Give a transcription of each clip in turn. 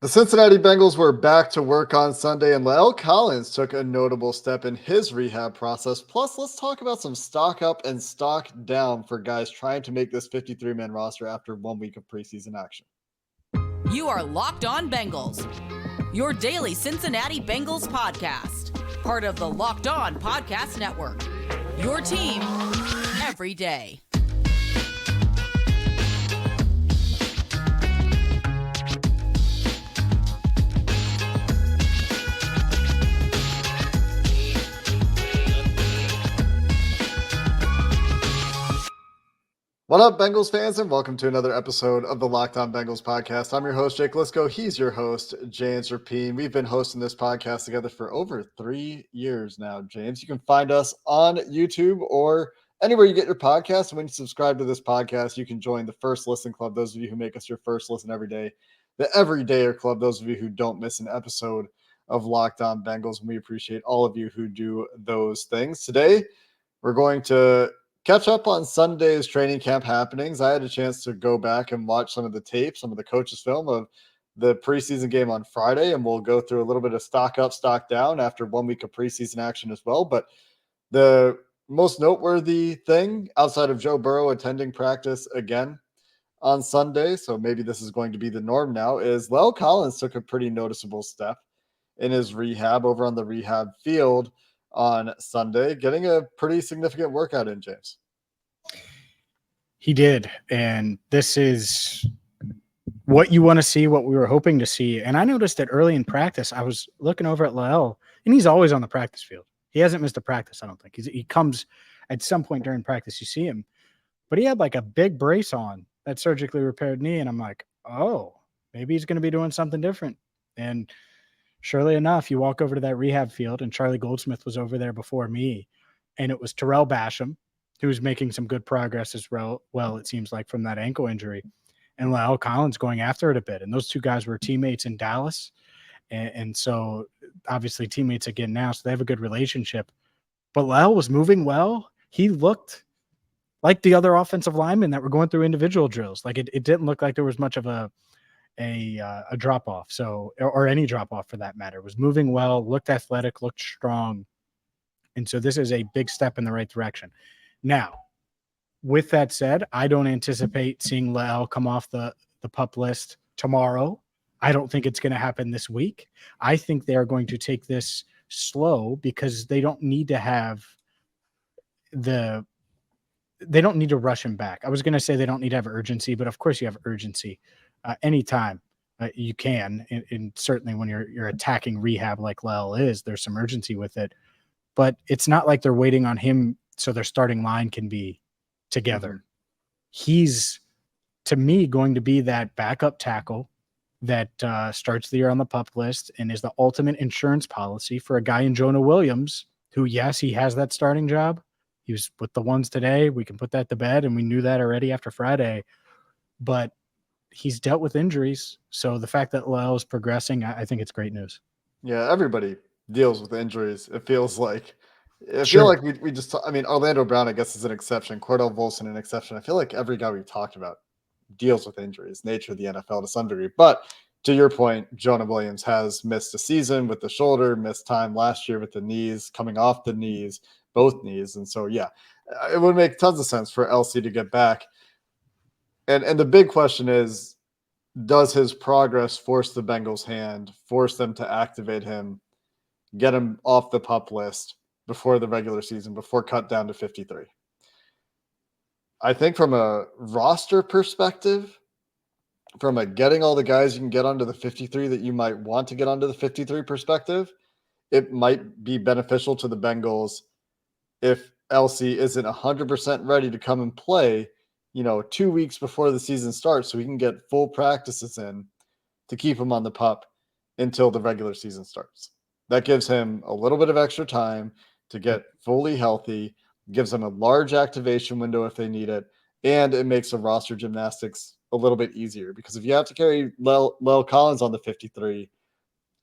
The Cincinnati Bengals were back to work on Sunday, and La'el Collins took a notable step in his rehab process. Plus, let's talk about some stock up and stock down for guys trying to make this 53-man roster after 1 week of preseason action. You are Locked On Bengals, your daily Cincinnati Bengals podcast, part of the Locked On Podcast Network, your team every day. What up, Bengals fans, and welcome to another episode of the Locked On Bengals podcast. I'm your host, Jake Lisco. He's your host, James Rapine. We've been hosting this podcast together for over 3 years now, James. You can find us on YouTube or anywhere you get your podcast. And when you subscribe to this podcast, you can join the First Listen Club, those of you who make us your first listen every day. The Everydayer Club, those of you who don't miss an episode of Locked On Bengals. And we appreciate all of you who do those things. Today, we're going to catch up on Sunday's training camp happenings. I had a chance to go back and watch some of the tape, some of the coaches' film of the preseason game on Friday, and we'll go through a little bit of stock up, stock down after 1 week of preseason action as well. But the most noteworthy thing, outside of Joe Burrow attending practice again on Sunday, so maybe this is going to be the norm now, is La'el Collins took a pretty noticeable step in his rehab over on the rehab field on Sunday, getting a pretty significant workout in, James. He did, and this is what you want to see, what we were hoping to see. And I noticed that early in practice, I was looking over at La'el, and he's always on the practice field. He hasn't missed a practice, I don't think. He comes at some point during practice, you see him. But he had like a big brace on, that surgically repaired knee, and I'm like, oh, maybe he's going to be doing something different. And surely enough, you walk over to that rehab field, and Charlie Goldsmith was over there before me, and it was Terrell Basham, who was making some good progress as well, it seems like, from that ankle injury, and La'el Collins going after it a bit. And those two guys were teammates in Dallas, and so obviously teammates again now, so they have a good relationship. But La'el was moving well. He looked like the other offensive linemen that were going through individual drills. Like it didn't look like there was much of a drop off, or any drop off for that matter. Was moving well, looked athletic, looked strong, and so this is a big step in the right direction. Now, with that said, I don't anticipate seeing La'el come off the PUP list tomorrow. I don't think it's going to happen this week. I think they are going to take this slow because they don't need to rush him back. I was going to say they don't need to have urgency, but of course you have urgency. Anytime you can, and certainly when you're attacking rehab like La'el is, there's some urgency with it. But it's not like they're waiting on him so their starting line can be together. Mm-hmm. He's, to me, going to be that backup tackle that starts the year on the PUP list and is the ultimate insurance policy for a guy in Jonah Williams, who, yes, he has that starting job. He was with the ones today. We can put that to bed, and we knew that already after Friday. But he's dealt with injuries. So the fact that La'el is progressing, I think it's great news. Yeah, everybody deals with injuries, it feels like. I Sure. feel like we just, Orlando Brown, I guess, is an exception. Cordell Volson, an exception. I feel like every guy we've talked about deals with injuries, nature of the NFL to some degree. But to your point, Jonah Williams has missed a season with the shoulder, missed time last year with the knees, coming off the knees, both knees. And so, yeah, it would make tons of sense for LC to get back. And the big question is, does his progress force the Bengals' hand, force them to activate him, get him off the PUP list before the regular season, before cut down to 53? I think from a roster perspective, from a getting all the guys you can get onto the 53 that you might want to get onto the 53 perspective, it might be beneficial to the Bengals if LC isn't 100% ready to come and play, 2 weeks before the season starts, so we can get full practices in to keep him on the PUP until the regular season starts. That gives him a little bit of extra time to get fully healthy, gives them a large activation window if they need it, and it makes the roster gymnastics a little bit easier. Because if you have to carry La'el Collins on the 53,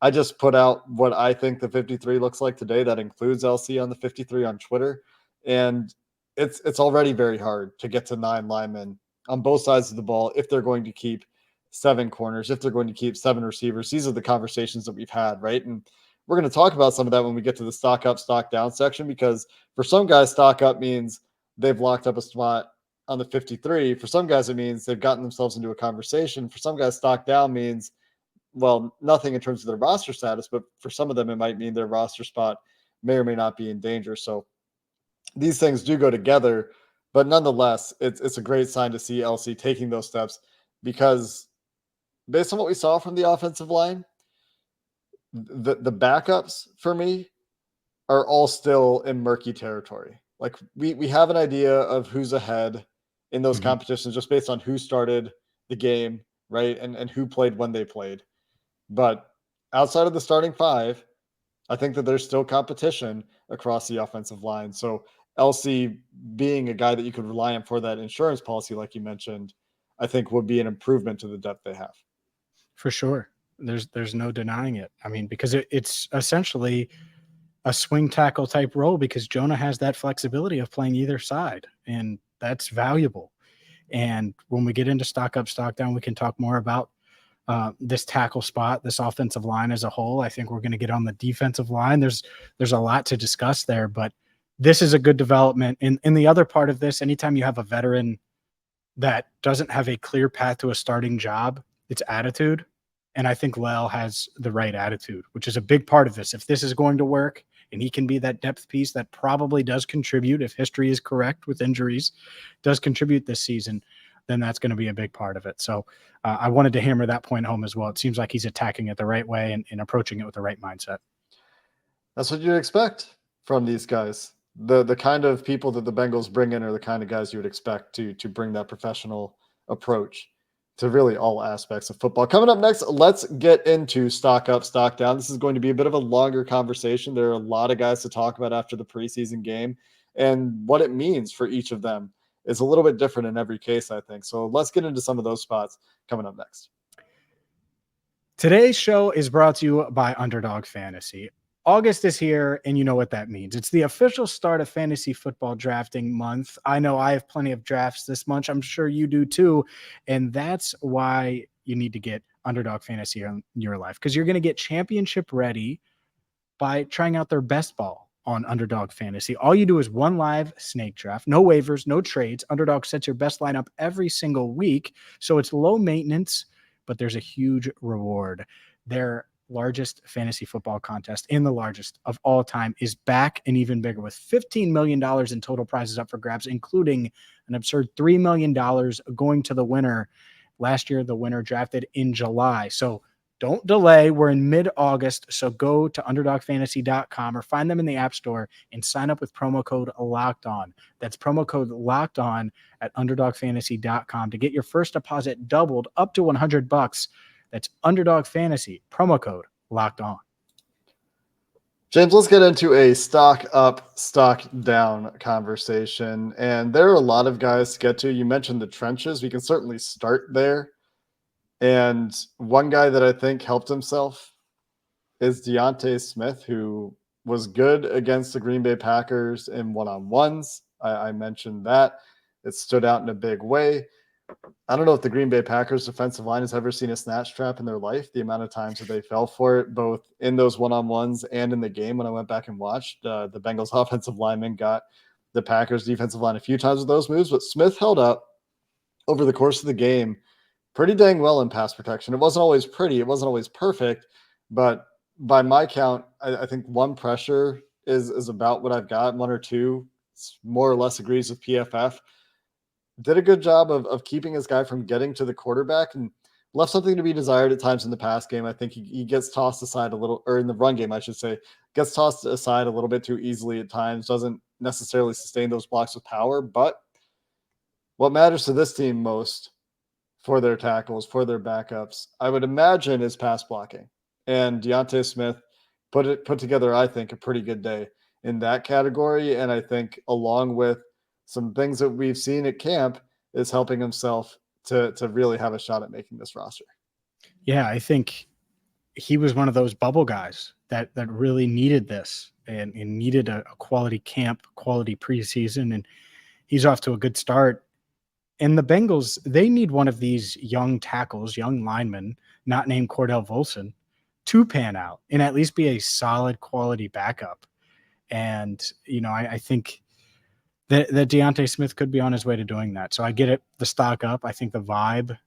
I just put out what I think the 53 looks like today. That includes LC on the 53 on Twitter. And it's already very hard to get to 9 linemen on both sides of the ball if they're going to keep 7 corners, if they're going to keep 7 receivers. These are the conversations that we've had, right? And we're going to talk about some of that when we get to the stock up, stock down section, because for some guys, stock up means they've locked up a spot on the 53. For some guys, it means they've gotten themselves into a conversation. For some guys, stock down means, well, nothing in terms of their roster status, but for some of them, it might mean their roster spot may or may not be in danger. So these things do go together, but nonetheless, it's a great sign to see LC taking those steps, because based on what we saw from the offensive line, the backups for me are all still in murky territory. Like we have an idea of who's ahead in those competitions just based on who started the game, right? And who played when they played. But outside of the starting 5, I think that there's still competition across the offensive line. So LC being a guy that you could rely on for that insurance policy, like you mentioned, I think would be an improvement to the depth they have. For sure. There's no denying it. I mean, because it's essentially a swing tackle type role, because Jonah has that flexibility of playing either side, and that's valuable. And when we get into stock up, stock down, we can talk more about this tackle spot, this offensive line as a whole. I think we're going to get on the defensive line. There's a lot to discuss there, but this is a good development. In the other part of this, anytime you have a veteran that doesn't have a clear path to a starting job, it's attitude. And I think Lel has the right attitude, which is a big part of this. If this is going to work and he can be that depth piece that probably does contribute, if history is correct with injuries, does contribute this season, then that's going to be a big part of it. So I wanted to hammer that point home as well. It seems like he's attacking it the right way and approaching it with the right mindset. That's what you'd expect from these guys. The kind of people that the Bengals bring in are the kind of guys you would expect to bring that professional approach to really all aspects of football. Coming up next, let's get into stock up, stock down. This is going to be a bit of a longer conversation. There are a lot of guys to talk about after the preseason game, and what it means for each of them is a little bit different in every case, I think. So let's get into some of those spots coming up next. Today's show is brought to you by Underdog Fantasy. August is here, and you know what that means. It's the official start of fantasy football drafting month. I know I have plenty of drafts this month. I'm sure you do too. And that's why you need to get Underdog Fantasy in your life, because you're going to get championship ready by trying out their best ball on Underdog Fantasy. All you do is one live snake draft, no waivers, no trades. Underdog sets your best lineup every single week. So it's low maintenance, but there's a huge reward. Their largest fantasy football contest, and the largest of all time, is back and even bigger, with $15 million in total prizes up for grabs, including an absurd $3 million going to the winner. Last year, the winner drafted in July. So don't delay. We're in mid-August, so go to underdogfantasy.com or find them in the App Store and sign up with promo code LOCKEDON. That's promo code LOCKEDON at underdogfantasy.com to get your first deposit doubled up to $100. That's Underdog Fantasy, promo code Locked On. James, let's get into a stock up, stock down conversation. And there are a lot of guys to get to. You mentioned the trenches. We can certainly start there. And one guy that I think helped himself is Deontay Smith, who was good against the Green Bay Packers in one-on-ones. I mentioned that. It stood out in a big way. I don't know if the Green Bay Packers defensive line has ever seen a snatch trap in their life. The amount of times that they fell for it, both in those one-on-ones and in the game when I went back and watched. The Bengals offensive lineman got the Packers defensive line a few times with those moves, but Smith held up over the course of the game pretty dang well in pass protection. It wasn't always pretty. It wasn't always perfect, but by my count, I think one pressure is about what I've got. One or two more or less agrees with PFF. Did a good job of keeping his guy from getting to the quarterback and left something to be desired at times in the pass game. I think he gets tossed aside a little, or in the run game, I should say, gets tossed aside a little bit too easily at times, doesn't necessarily sustain those blocks with power. But what matters to this team most for their tackles, for their backups, I would imagine, is pass blocking. And Deontay Smith put together, I think, a pretty good day in that category. And I think along with some things that we've seen at camp is helping himself to really have a shot at making this roster. Yeah, I think he was one of those bubble guys that really needed this and needed a quality camp, quality preseason, and he's off to a good start. And the Bengals, they need one of these young tackles, young linemen, not named Cordell Volson, to pan out and at least be a solid quality backup. And, I think that Deontay Smith could be on his way to doing that. So I get it, the stock up. I think the vibe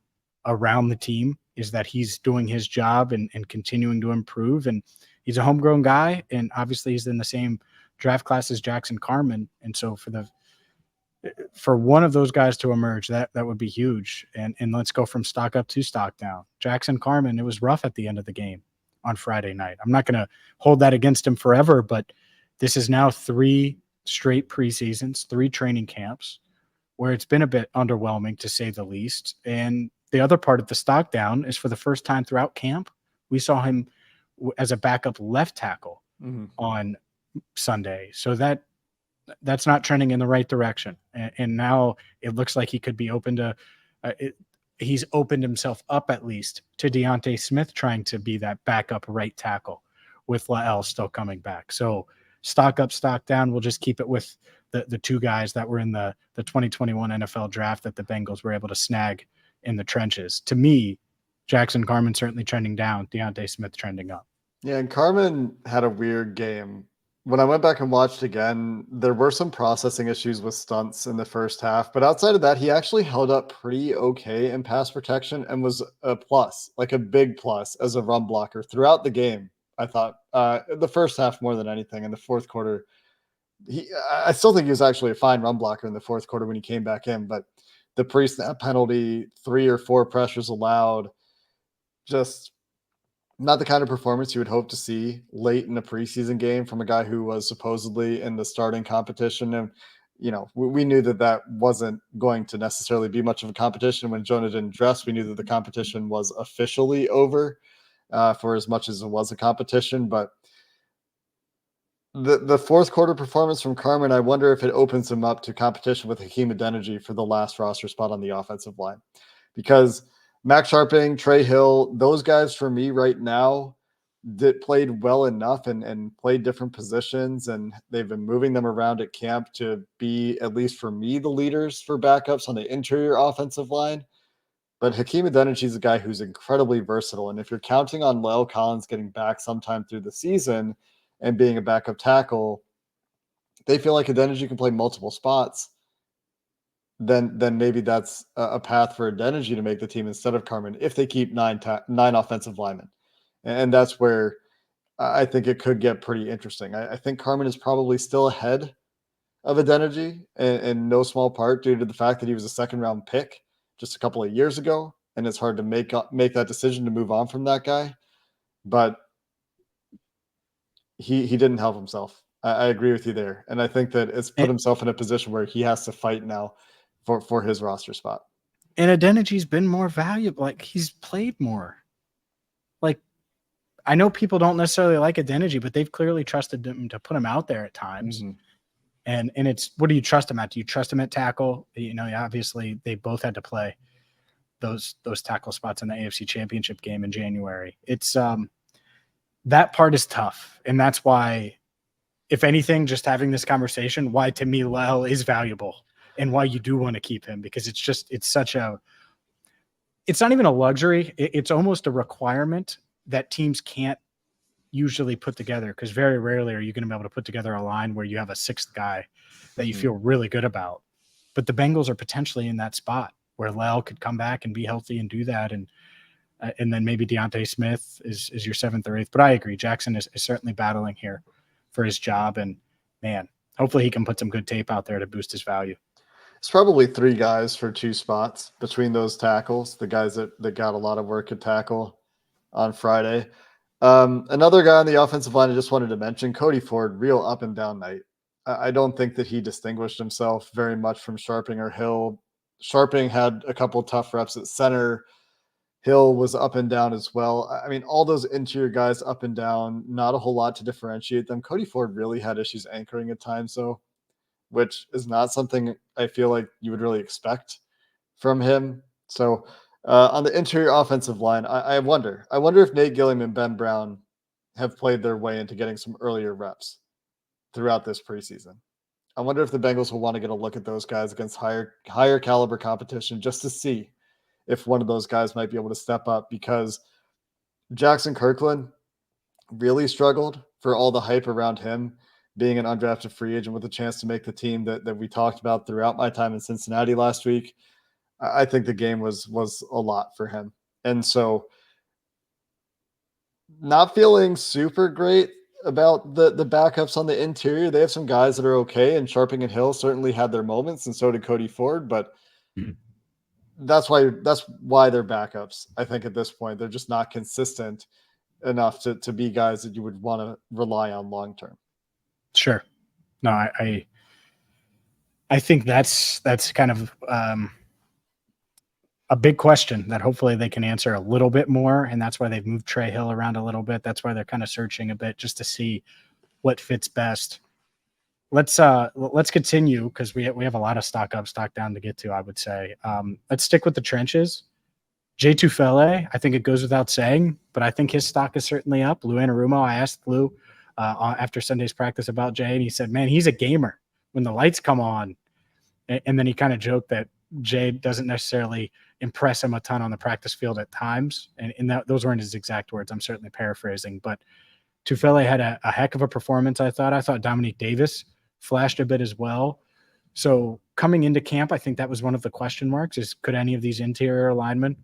around the team is that he's doing his job and continuing to improve. And he's a homegrown guy. And obviously he's in the same draft class as Jackson Carman. And so for one of those guys to emerge, that would be huge. And let's go from stock up to stock down. Jackson Carman, it was rough at the end of the game on Friday night. I'm not going to hold that against him forever, but this is now 3 straight preseasons, 3 training camps where it's been a bit underwhelming to say the least. And the other part of the stock down is for the first time throughout camp, we saw him as a backup left tackle on Sunday. So that's not trending in the right direction. And now it looks like he could be open to he's opened himself up at least to Deontay Smith trying to be that backup right tackle with Lael still coming back. So stock up, stock down. We'll just keep it with the 2 guys that were in the 2021 NFL draft that the Bengals were able to snag in the trenches. To me, Jackson Carman certainly trending down, Deontay Smith trending up. Yeah, and Carman had a weird game. When I went back and watched again, there were some processing issues with stunts in the first half, but outside of that, he actually held up pretty okay in pass protection and was a plus, like a big plus as a run blocker throughout the game. I thought the first half more than anything. In the fourth quarter, I still think he was actually a fine run blocker in the fourth quarter when he came back in, but the pre-snap penalty, 3 or 4 pressures allowed, just not the kind of performance you would hope to see late in a preseason game from a guy who was supposedly in the starting competition. And, we knew that wasn't going to necessarily be much of a competition. When Jonah didn't dress, we knew that the competition was officially over for as much as it was a competition. But the fourth quarter performance from Carman, I wonder if it opens him up to competition with Hakeem Adeniji for the last roster spot on the offensive line. Because Max Sharping, Trey Hill, those guys for me right now played well enough and played different positions, and they've been moving them around at camp to be, at least for me, the leaders for backups on the interior offensive line. But Hakeem Adeniji is a guy who's incredibly versatile, and if you're counting on La'el Collins getting back sometime through the season and being a backup tackle, they feel like Adeniji can play multiple spots. Then maybe that's a path for Adeniji to make the team instead of Carman if they keep 9 offensive linemen. And that's where I think it could get pretty interesting. I think Carman is probably still ahead of Adeniji in no small part due to the fact that he was a second-round pick just a couple of years ago, and it's hard to make that decision to move on from that guy. But he didn't help himself. I agree with you there. And I think that it's put himself in a position where he has to fight now for his roster spot. And Adeniji's been more valuable. Like, he's played more. Like, I know people don't necessarily like Adeniji, but they've clearly trusted him to put him out there at times. Mm-hmm. And it's, what do you trust him at? Do you trust him at tackle? Obviously they both had to play those tackle spots in the AFC Championship game in January. It's that part is tough. And that's why, if anything, just having this conversation, why to me La'el is valuable and why you do want to keep him, because it's not even a luxury. It's almost a requirement that teams can't usually put together, because very rarely are you going to be able to put together a line where you have a 6th guy that you feel really good about. But the Bengals are potentially in that spot where La'el could come back and be healthy and do that. And then maybe Deontay Smith is your 7th or 8th. But I agree, Jackson is certainly battling here for his job. And, man, hopefully he can put some good tape out there to boost his value. It's probably 3 guys for 2 spots between those tackles, the guys that got a lot of work at tackle on Friday. Another guy on the offensive line I just wanted to mention, Cody Ford, real up and down night. I don't think that he distinguished himself very much from Sharping or Hill. Sharping had a couple tough reps at center. Hill was up and down as well. I mean, all those interior guys up and down, not a whole lot to differentiate them. Cody Ford really had issues anchoring at times, though, which is not something I feel like you would really expect from him. So on the interior offensive line, I wonder if Nate Gilliam and Ben Brown have played their way into getting some earlier reps throughout this preseason. I wonder if the Bengals will want to get a look at those guys against higher caliber competition just to see if one of those guys might be able to step up, because Jackson Kirkland really struggled for all the hype around him being an undrafted free agent with a chance to make the team that we talked about throughout my time in Cincinnati last week. I think the game was a lot for him. And so not feeling super great about the backups on the interior. They have some guys that are okay, and Sharping and Hill certainly had their moments, and so did Cody Ford, but that's why they're backups. I think at this point, they're just not consistent enough to be guys that you would want to rely on long term. Sure. No, I think that's kind of a big question that hopefully they can answer a little bit more, and that's why they've moved Trey Hill around a little bit. That's why they're kind of searching a bit just to see what fits best. Let's continue, because we have a lot of stock up, stock down to get to, I would say. Let's stick with the trenches. Jay Tufele, I think it goes without saying, but I think his stock is certainly up. Lou Anarumo, I asked Lou after Sunday's practice about Jay, and he said, man, he's a gamer when the lights come on. And then he kind of joked that Jay doesn't necessarily impress him a ton on the practice field at times. And those weren't his exact words. I'm certainly paraphrasing, but Tufele had a heck of a performance. I thought Dominique Davis flashed a bit as well. So coming into camp, I think that was one of the question marks, is could any of these interior linemen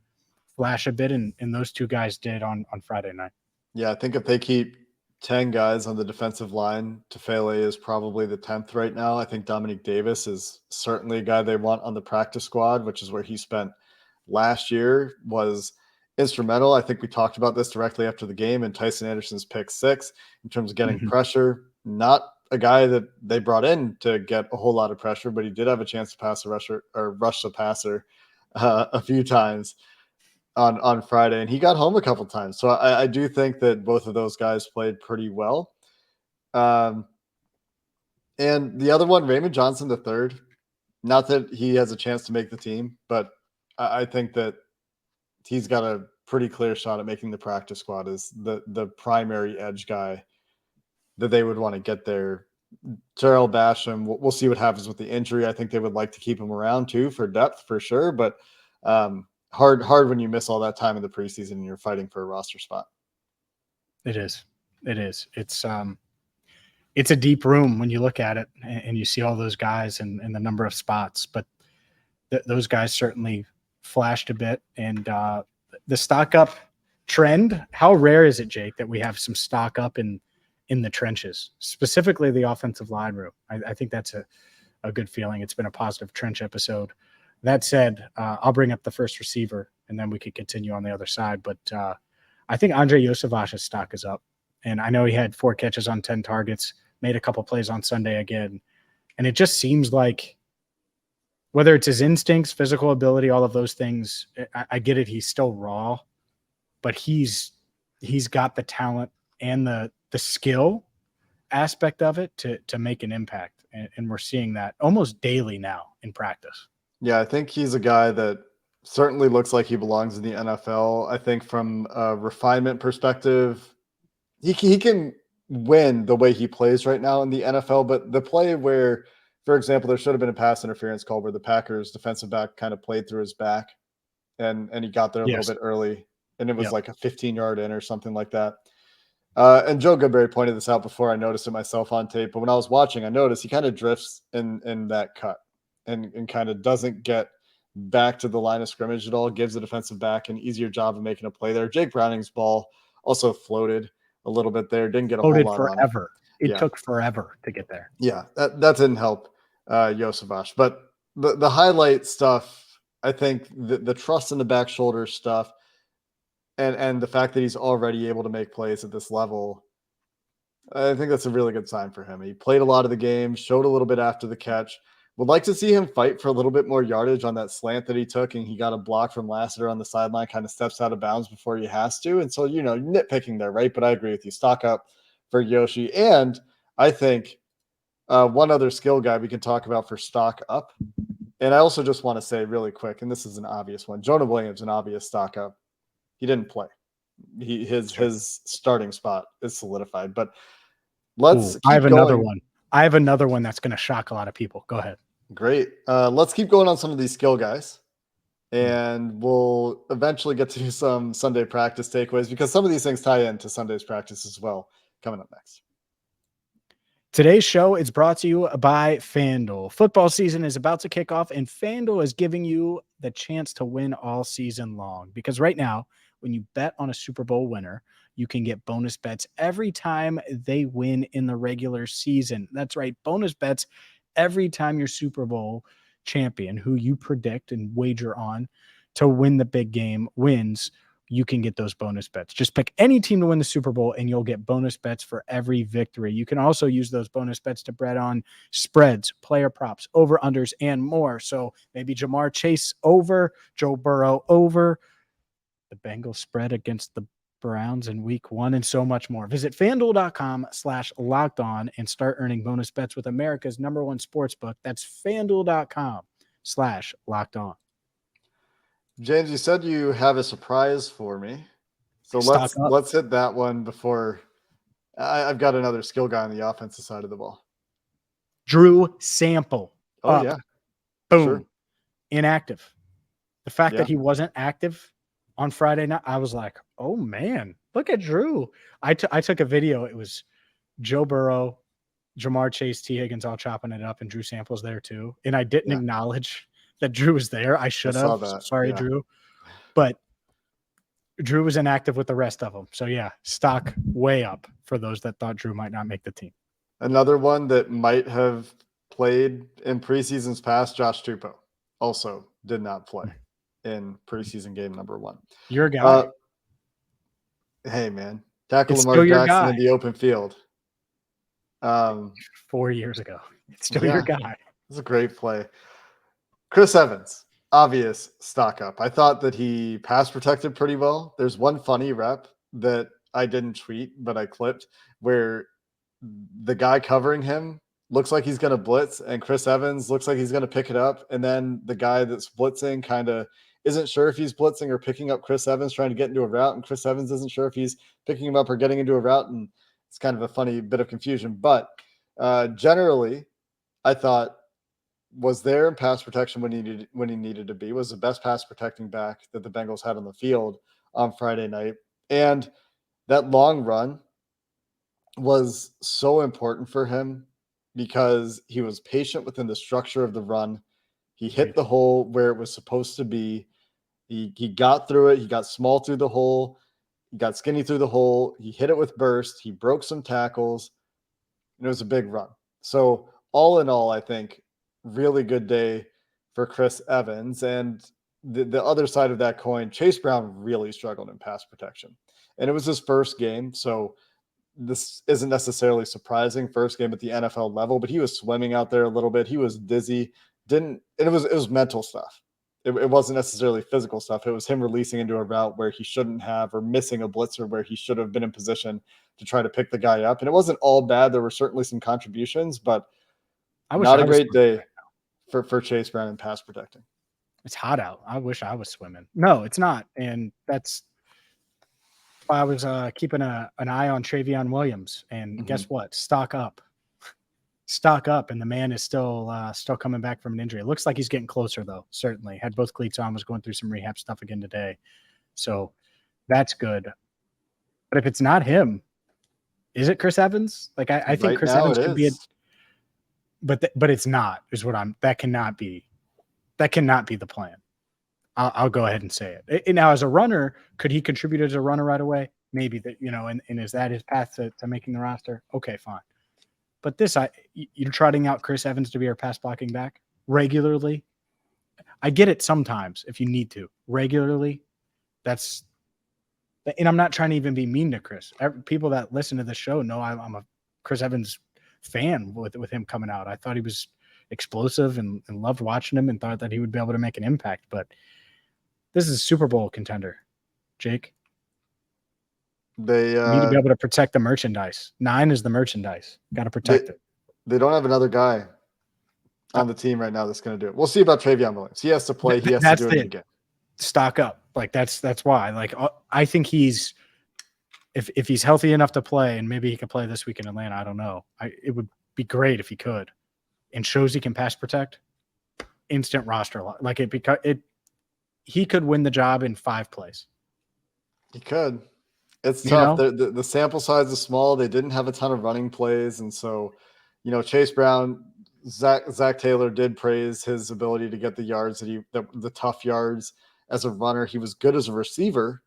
flash a bit? And those two guys did on Friday night. Yeah, I think if they keep 10 guys on the defensive line, Tufele is probably the 10th right now. I think Dominique Davis is certainly a guy they want on the practice squad, which is where he spent last year, was instrumental. I think we talked about this directly after the game in Tyson Anderson's pick 6 in terms of getting pressure. Not a guy that they brought in to get a whole lot of pressure, but he did have a chance to pass a rusher or rush the passer a few times on Friday, and he got home a couple times. So I do think that both of those guys played pretty well. And the other one, Raymond Johnson III, not that he has a chance to make the team, but I think that he's got a pretty clear shot at making the practice squad as the primary edge guy that they would want to get there. Terrell Basham, we'll see what happens with the injury. I think they would like to keep him around too for depth for sure, but hard when you miss all that time in the preseason and you're fighting for a roster spot. It is. It's a deep room when you look at it and you see all those guys and the number of spots, but those guys certainly flashed a bit. And the stock up trend, how rare is it, Jake, that we have some stock up in the trenches, specifically the offensive line room? I think that's a good feeling. It's been a positive trench episode. That said, I'll bring up the first receiver, and then we could continue on the other side. But I think Andre Yosevach's stock is up. And I know he had 4 catches on 10 targets, made a couple plays on Sunday again. And it just seems like, whether it's his instincts, physical ability, all of those things, I get it. He's still raw, but he's got the talent and the skill aspect of it to make an impact. And we're seeing that almost daily now in practice. Yeah, I think he's a guy that certainly looks like he belongs in the NFL. I think from a refinement perspective, he can win the way he plays right now in the NFL, but the play where, for example, there should have been a pass interference call where the Packers defensive back kind of played through his back and he got there a little bit early, and it was like a 15-yard in or something like that. And Joe Goodberry pointed this out before I noticed it myself on tape, but when I was watching, I noticed he kind of drifts in that cut and kind of doesn't get back to the line of scrimmage at all, gives the defensive back an easier job of making a play there. Jake Browning's ball also floated a little bit there, didn't get a whole lot forever. on it. It took forever to get there. Yeah, that didn't help Yosevach. But the highlight stuff, I think the trust in the back shoulder stuff and the fact that he's already able to make plays at this level, I think that's a really good sign for him. He played a lot of the game, showed a little bit after the catch. Would like to see him fight for a little bit more yardage on that slant that he took, and he got a block from Lassiter on the sideline, kind of steps out of bounds before he has to. And so, nitpicking there, right? But I agree with you. Stock up for Yoshi. And I think one other skill guy we can talk about for stock up. And I also just want to say really quick, and this is an obvious one, Jonah Williams, an obvious stock up. He didn't play. His starting spot is solidified. But let's keep I have going. another one. I have another one that's going to shock a lot of people. Go ahead. Great. Let's keep going on some of these skill guys. And we'll eventually get to some Sunday practice takeaways because some of these things tie into Sunday's practice as well. Coming up next. Today's show is brought to you by FanDuel. Football season is about to kick off, and FanDuel is giving you the chance to win all season long. Because right now, when you bet on a Super Bowl winner, you can get bonus bets every time they win in the regular season. That's right, bonus bets every time your Super Bowl champion, who you predict and wager on to win the big game, wins. You can get those bonus bets. Just pick any team to win the Super Bowl and you'll get bonus bets for every victory. You can also use those bonus bets to bet on spreads, player props, over-unders, and more. So maybe Jamar Chase over, Joe Burrow over, the Bengals spread against the Browns in week 1, and so much more. Visit FanDuel.com/lockedon and start earning bonus bets with America's #1 sportsbook. That's FanDuel.com/lockedon. James, you said you have a surprise for me. So let's hit that one before I've got another skill guy on the offensive side of the ball. Drew Sample. Oh, yeah. Boom. Sure. Inactive. The fact that he wasn't active on Friday night, I was like, oh, man, look at Drew. I took a video. It was Joe Burrow, Jamar Chase, T. Higgins all chopping it up, and Drew Sample's there too. And I didn't acknowledge that Drew was there. I should have. Sorry, Drew. But Drew was inactive with the rest of them. So, yeah, stock way up for those that thought Drew might not make the team. Another one that might have played in preseasons past, Josh Tupou, also did not play in preseason game number 1. Your guy. Hey, man. Tackle Lamar Jackson in the open field. 4 years ago. It's still your guy. It's a great play. Chris Evans, obvious stock up. I thought that he pass protected pretty well. There's one funny rep that I didn't tweet, but I clipped, where the guy covering him looks like he's going to blitz, and Chris Evans looks like he's going to pick it up. And then the guy that's blitzing kind of isn't sure if he's blitzing or picking up Chris Evans, trying to get into a route. And Chris Evans isn't sure if he's picking him up or getting into a route. And it's kind of a funny bit of confusion. But generally, I thought was there in pass protection when he needed to be, was the best pass protecting back that the Bengals had on the field on Friday night. And that long run was so important for him because he was patient within the structure of the run. He hit the hole where it was supposed to be. He got through it. He got small through the hole. He got skinny through the hole. He hit it with burst. He broke some tackles. And it was a big run. So all in all, I think really good day for Chris Evans. And the other side of that coin, Chase Brown really struggled in pass protection. And it was his first game. So this isn't necessarily surprising, first game at the NFL level, but he was swimming out there a little bit. He was dizzy. It was mental stuff. It wasn't necessarily physical stuff. It was him releasing into a route where he shouldn't have, or missing a blitzer where he should have been in position to try to pick the guy up. And it wasn't all bad. There were certainly some contributions, but not a great day for Chase Brown in pass protecting. It's hot out. I wish I was swimming. No, it's not. And that's why I was keeping an eye on Travion Williams. And guess what? Stock up. And the man is still coming back from an injury. It looks like he's getting closer, though, certainly. Had both cleats on, was going through some rehab stuff again today. So that's good. But if it's not him, is it Chris Evans? Like, I think Chris Evans could be but it's not, is what that cannot be the plan. I'll go ahead and say it. And now, as a runner, could he contribute as a runner right away? Maybe that, and is that his path to making the roster? Okay, fine. But you're trotting out Chris Evans to be our pass blocking back regularly. I get it sometimes if you need to. Regularly, and I'm not trying to even be mean to Chris. People that listen to the show know I'm a Chris Evans fan with him coming out. I thought he was explosive and loved watching him and thought that he would be able to make an impact. But this is a Super Bowl contender, Jake. They need to be able to protect the merchandise. 9 is the merchandise. Got to protect it. They don't have another guy on the team right now that's going to do it. We'll see about Travion Williams. He has to play. He has to do it again. Stock up. Like that's why. Like I think he's if he's healthy enough to play, and maybe he can play this week in Atlanta. I don't know. It would be great if he could, and shows he can pass protect, instant roster. Like he could win the job in 5 plays. He could. It's You tough. know? The sample size is small. They didn't have a ton of running plays. And so, Chase Brown, Zach Taylor did praise his ability to get the yards the tough yards as a runner. He was good as a receiver,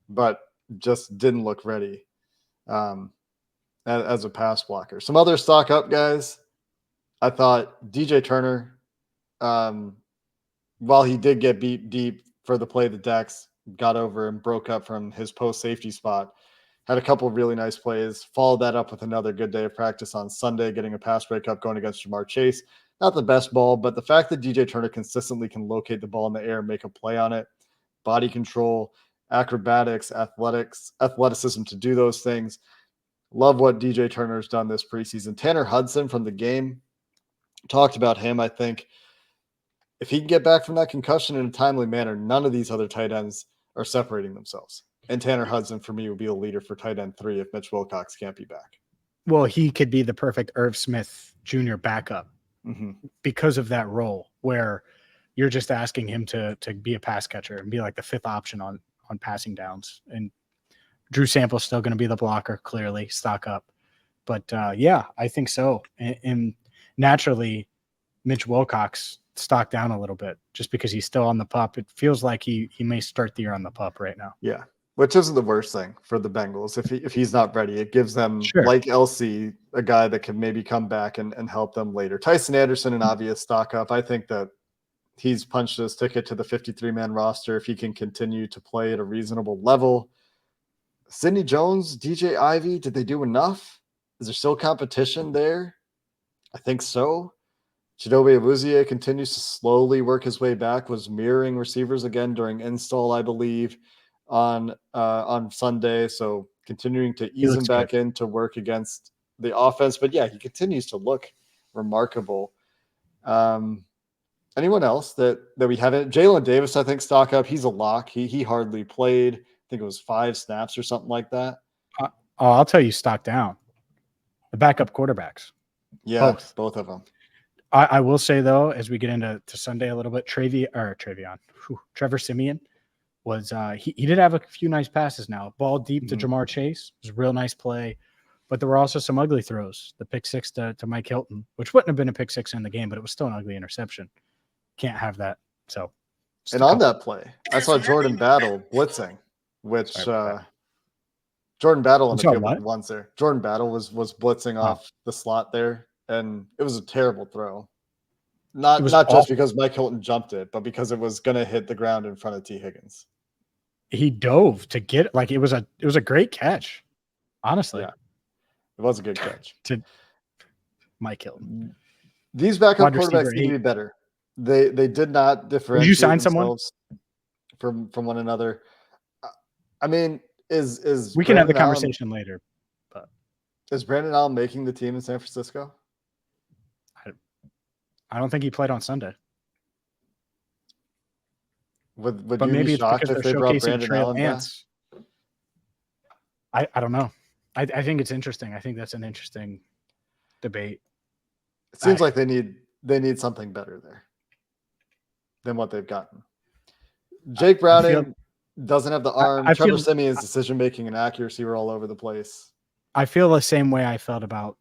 but just didn't look ready as a pass blocker. Some other stock up guys. I thought DJ Turner, while he did get beat deep for the play that Dax got over and broke up from his post safety spot, had a couple of really nice plays, followed that up with another good day of practice on Sunday, getting a pass breakup going against Jamar Chase. Not the best ball, but the fact that DJ Turner consistently can locate the ball in the air and make a play on it, body control, acrobatics, athleticism to do those things. Love what DJ Turner's done this preseason. Tanner Hudson from the game, talked about him. I think if he can get back from that concussion in a timely manner, none of these other tight ends are separating themselves. And Tanner Hudson, for me, would be a leader for tight end 3 if Mitch Wilcox can't be back. Well, he could be the perfect Irv Smith Jr. backup because of that role where you're just asking him to be a pass catcher and be like the 5th option on passing downs. And Drew Sample's still going to be the blocker, clearly, stock up. But, yeah, I think so. And naturally, Mitch Wilcox stock down a little bit just because he's still on the pup. It feels like he may start the year on the pup right now. Yeah, which isn't the worst thing for the Bengals. If he's not ready, it gives them, like LC, a guy that can maybe come back and help them later. Tyson Anderson, an obvious stock up. I think that he's punched his ticket to the 53-man roster if he can continue to play at a reasonable level. Sidney Jones, DJ Ivey, did they do enough? Is there still competition there? I think so. Chidobe Awuzie continues to slowly work his way back, was mirroring receivers again during install, I believe, on Sunday. So continuing to ease him back in to work against the offense. But yeah, he continues to look remarkable. Anyone else that we haven't? Jalen Davis, I think, stock up. He's a lock. He hardly played. I think it was 5 snaps or something like that. I'll tell you, stock down. The backup quarterbacks. Yeah, both of them. I will say, though, as we get into Sunday a little bit, Trevor Siemian was he did have a few nice passes now. Ball deep to Jamar Chase. It was a real nice play. But there were also some ugly throws. The pick 6 to Mike Hilton, which wouldn't have been a pick 6 in the game, but it was still an ugly interception. Can't have that. So, and on that play, I saw Jordan Battle blitzing, which Jordan Battle on the field with ones there. Jordan Battle was blitzing off the slot there, and it was a terrible throw. Not just because Mike Hilton jumped it, but because it was going to hit the ground in front of T. Higgins. He dove to get it. It was a great catch. Honestly, yeah, it was a good catch to Mike Hilton. These backup quarterbacks need to be better. They did not differentiate. Did you sign someone from one another? I mean, is we can have the conversation later, but is Brandon Allen making the team in San Francisco? I don't think he played on Sunday. Would you be shocked if they brought Brandon Allen back? I don't know. I think it's interesting. I think that's an interesting debate. It seems like they need something better there than what they've gotten. Jake Browning doesn't have the arm. Trevor Siemian's decision-making and accuracy were all over the place. I feel the same way I felt about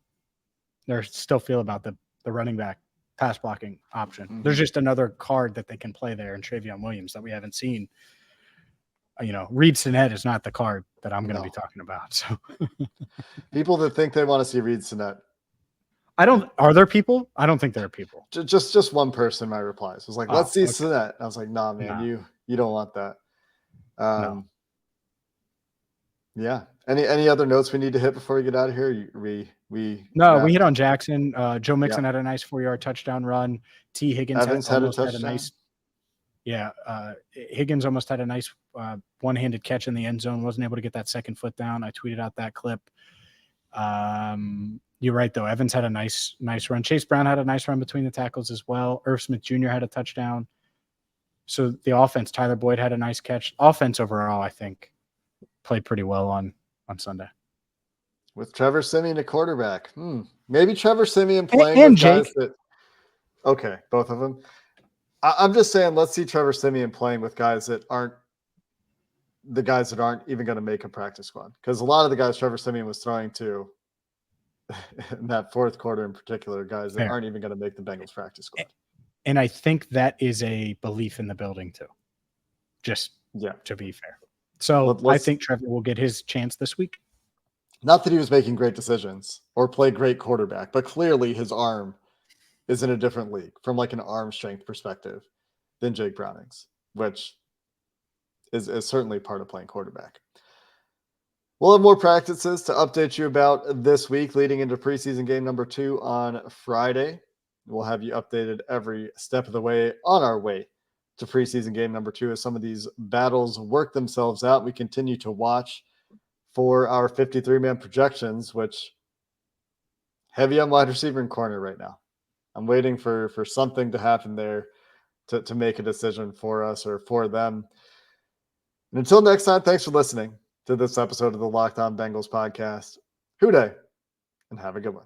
the running back pass blocking option. There's just another card that they can play there in Travion Williams that we haven't seen. Reed Sinnett is not the card that I'm going to be talking about. So people that think they want to see Reed Sinnett. Are there people? I don't think there are people. Just one person in my replies was like, let's see Sinnett. I was like, nah, man, you don't want that. No. Yeah. Any other notes we need to hit before we get out of here? We hit on Jackson. Joe Mixon had a nice 4-yard touchdown run. T. Higgins had a touchdown. Higgins almost had a nice one-handed catch in the end zone. Wasn't able to get that second foot down. I tweeted out that clip. You're right, though. Evans had a nice run. Chase Brown had a nice run between the tackles as well. Irv Smith Jr. had a touchdown. So the offense, Tyler Boyd had a nice catch. Offense overall, I think, played pretty well on Sunday. With Trevor Siemian a quarterback. Maybe Trevor Siemian playing and with guys Jake. that. Okay, both of them. I'm just saying, let's see Trevor Siemian playing with guys that aren't the guys that aren't even going to make a practice squad. Because a lot of the guys Trevor Siemian was throwing to in that fourth quarter in particular, guys that Fair. aren't even going to make the Bengals practice squad. And I think that is a belief in the building too. Just Yeah, to be fair. So I think Trevor will get his chance this week. Not that he was making great decisions or play great quarterback, but clearly his arm is in a different league from like an arm strength perspective than Jake Browning's, which is certainly part of playing quarterback. We'll have more practices to update you about this week leading into preseason game number 2 on Friday. We'll have you updated every step of the way on our way to preseason game number 2 as some of these battles work themselves out. We continue to watch for our 53-man projections, which heavy on wide receiver and corner right now. I'm waiting for something to happen there to make a decision for us or for them. And until next time, thanks for listening to this episode of the Locked On Bengals podcast. Hoo day, and have a good one.